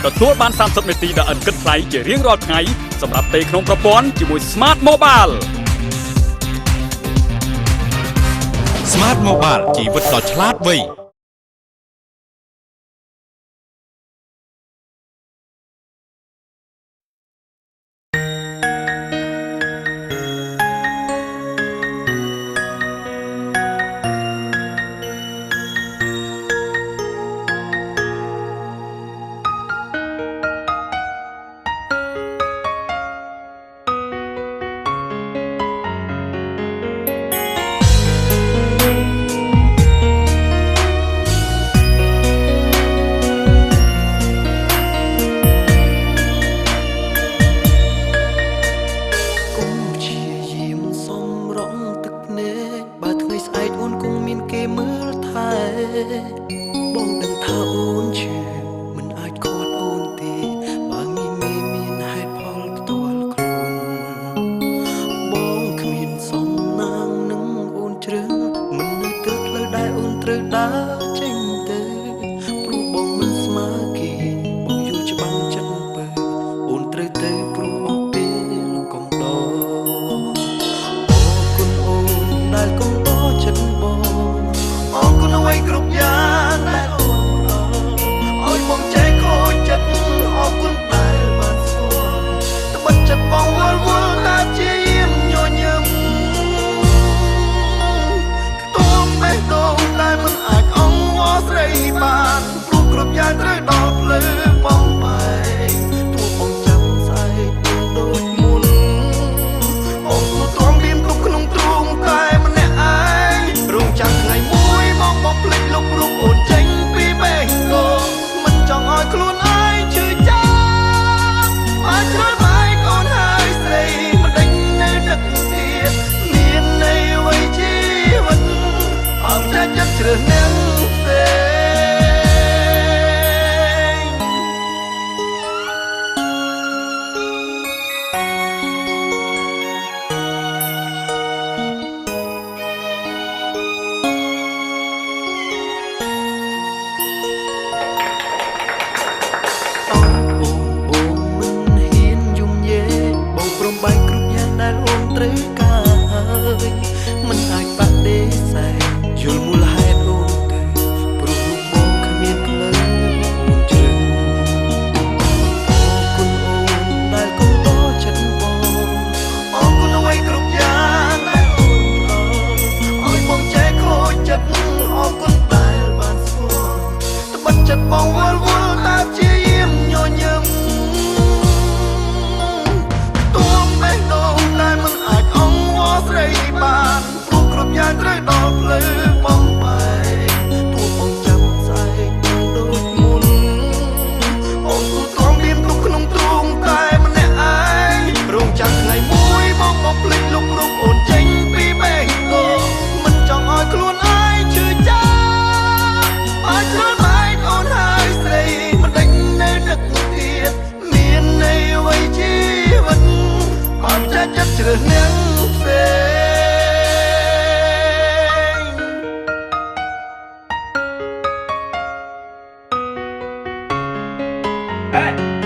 ទទួលបាន30នាទីដ៏ឥតគិតថ្លៃជារៀងរាល់ថ្ងៃសម្រាប់ពេលក្នុងប្រព័ន្ធជាមួយ Smart Mobile Smart Mobile ជីវិតដ៏ឆ្លាតវៃបងដឹងថាអូនឈឺមិនអាចខាត់អូនទេបើមានហេតុផលផ្ទាល់ខ្លួនបងគ្មានសំណាងនឹងអូនជ្រឹងមិននៅទៅផ្លូវដែលអូនត្រូវដើរចេញទៅព្រោះបងមិនស្មើគេបងយល់ច្បាស់ចិត្តពើអូនត្រូវទៅព្រោះអស់ពេលកំដរអរគុណអូនដែលកំដរចិត្តបងអរគុណអ្វីគ្រប់យ៉ាងដែលអូនឲ្យបងចែកខូចចិត្តអរគុណដែលបានស្គាល់ត្បិតចិត្តបងវល់តែជាយាមញញឹមខ្ទមបេះដូងដែលមិនអាចអង្វរស្រីបានព្រោះគ្រប់យ៉ាងត្រូវដល់ភ្លឺបងបែកទួបងចាំស្អែកដូចមុនអូនមិនទ្រាំមានទុកក្នុងទ្រូងតែម្នាក់ឯងរងចាំថ្ងៃមួយមកភ្លេចលុបរូបអូនចេញពីបេះដូងមិនចង់ឲ្យខ្លួនឯងឈឺចាប់អាចជ្រើសបែកអូនហើយស្រីមិនដេញនៅដឹកទៀតមានន័យអ្វីជីវិតអត់ចាច់ចិត្តជ្រើសនឹងផ្សេងបែកគ្រប់យ៉ាងដែលអូនត្រូវការហើយមិនអាចបដិសេធយល់មូលហេតុអូនទៅព្រោះរូបបងគ្មានផ្លូវអូនជ្រឹងអរគុណអូនដែលគំតចិត្តបងអរគុណអ្វីគ្រប់យ៉ាងដែលអូនឲ្យបងចែកខូចចិត្តអរគុណដែលបានស្គាល់ត្បិតចិត្តបងវល់តែជាយាមញញឹមស្រីបានព្រោះគ្រប់យ៉ាងត្រូវដល់ភ្លឺបំបែកទួបងចាំស្អែកដូចមុនអូនគូទ្រាំមានទុកក្នុងទ្រូងតែម្នាក់ឯងរងចាំថ្ងៃមួយមកភ្លេចលុបរូបអូនចេញពីបេះដូងមិនចង់ឲ្យខ្លួនឯងឈឺចាប់អាចជ្រើសបែកអូនហើយស្រីមិនដេញនៅដឹកទៀតមានន័យអ្វីជីវិតអត់ចាច់ចិត្តជ្រើសនឹងផ្សេងHey!